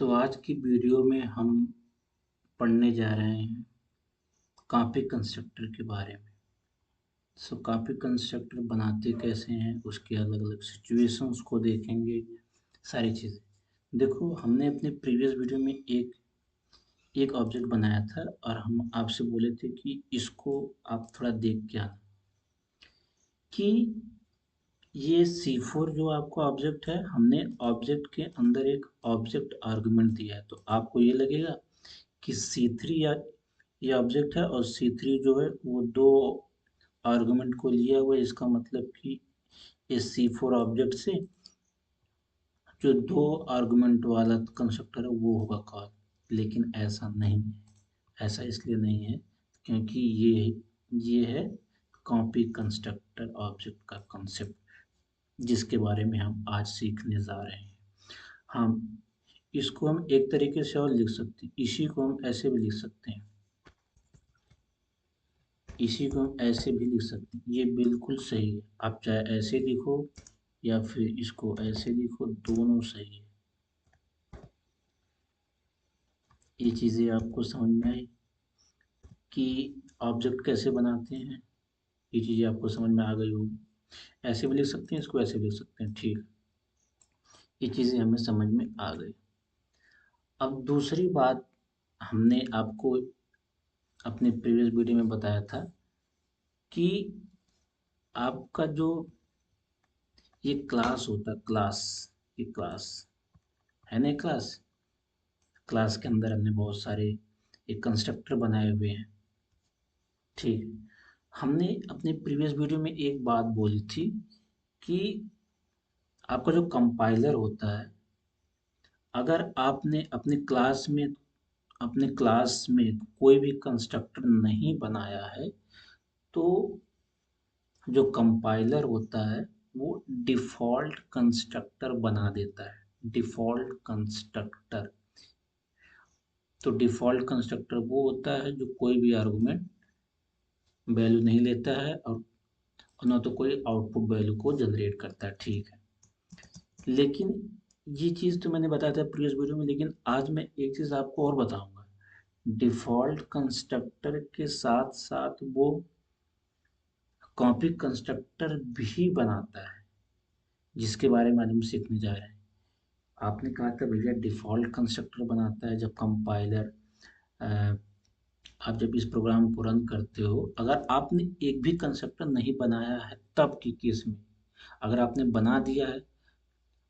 तो आज की वीडियो में हम पढ़ने जा रहे हैं कॉपी कंस्ट्रक्टर के बारे में। कॉपी कंस्ट्रक्टर बनाते कैसे हैं, उसके अलग अलग सिचुएशंस को देखेंगे, सारी चीज़ें। देखो, हमने अपने प्रीवियस वीडियो में एक एक ऑब्जेक्ट बनाया था और हम आपसे बोले थे कि इसको आप थोड़ा देख के आना कि ये C4 जो आपका ऑब्जेक्ट है, हमने ऑब्जेक्ट के अंदर एक ऑब्जेक्ट आर्गुमेंट दिया है। तो आपको ये लगेगा कि C3 या ये ऑब्जेक्ट है और C3 जो है वो दो आर्गुमेंट को लिया हुआ है। इसका मतलब कि इस C4 ऑब्जेक्ट से जो दो आर्गुमेंट वाला कंस्ट्रक्टर है वो होगा कॉल। लेकिन ऐसा नहीं है। ऐसा इसलिए नहीं है क्योंकि ये है कॉपी कंस्ट्रक्टर ऑब्जेक्ट का कॉन्सेप्ट, जिसके बारे में हम आज सीखने जा रहे हैं। हम इसको हम एक तरीके से और लिख सकते हैं, इसी को हम ऐसे भी लिख सकते हैं, इसी को हम ऐसे भी लिख सकते हैं। ये बिल्कुल सही है। आप चाहे ऐसे लिखो या फिर इसको ऐसे लिखो, दोनों सही है। ये चीज़ें आपको समझ में आई कि ऑब्जेक्ट कैसे बनाते हैं। ये चीज़ें आपको समझ में आ गई होगी। ऐसे भी लिख सकते हैं, इसको ऐसे भी लिख सकते हैं। ठीक, ये चीज़ें हमें समझ में आ गई। अब दूसरी बात, हमने आपको अपने प्रीवियस वीडियो में बताया था कि आपका जो ये क्लास होता है, ये क्लास है ना, क्लास के अंदर हमने बहुत सारे एक कंस्ट्रक्टर बनाए हुए हैं। ठीक, हमने अपने प्रीवियस वीडियो में एक बात बोली थी कि आपका जो कंपाइलर होता है, अगर आपने अपने क्लास में कोई भी कंस्ट्रक्टर नहीं बनाया है, तो जो कंपाइलर होता है वो डिफ़ॉल्ट कंस्ट्रक्टर बना देता है। डिफ़ॉल्ट कंस्ट्रक्टर, तो डिफ़ॉल्ट कंस्ट्रक्टर वो होता है जो कोई भी आर्गुमेंट वैल्यू नहीं लेता है और ना तो कोई आउटपुट वैल्यू को जनरेट करता है। ठीक है, लेकिन ये चीज़ तो मैंने बताया था प्रीवियस वीडियो में, लेकिन आज मैं एक चीज़ आपको और बताऊंगा। डिफ़ॉल्ट कंस्ट्रक्टर के साथ साथ वो कॉपी कंस्ट्रक्टर भी बनाता है, जिसके बारे में आज हम सीखने जा रहे हैं। आपने कहा था भैया डिफ़ॉल्ट कंस्ट्रक्टर बनाता है जब कंपाइलर, आप जब इस प्रोग्राम को रन करते हो, अगर आपने एक भी कंस्ट्रक्टर नहीं बनाया है तब की केस में। अगर आपने बना दिया है,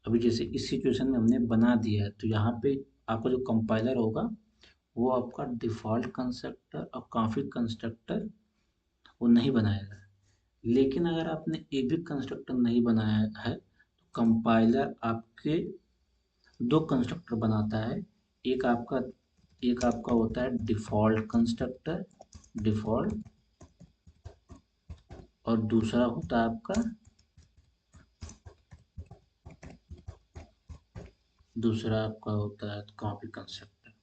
अभी जैसे इस सिचुएशन में हमने बना दिया है, तो यहाँ पे आपका जो कंपाइलर होगा वो आपका डिफ़ॉल्ट कंस्ट्रक्टर और कॉपी कंस्ट्रक्टर वो नहीं बनाएगा। लेकिन अगर आपने एक भी कंस्ट्रक्टर नहीं बनाया है, तो कंपाइलर आपके दो कंस्ट्रक्टर बनाता है। एक आपका एक आपका होता है डिफ़ॉल्ट कंस्ट्रक्टर, डिफ़ॉल्ट, और दूसरा होता है आपका होता है कॉपी कंस्ट्रक्टर।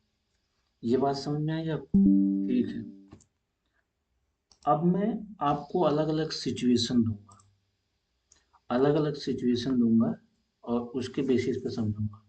ये बात समझ में आई आपको? ठीक है, अब मैं आपको अलग अलग सिचुएशन दूंगा, और उसके बेसिस पे समझूंगा।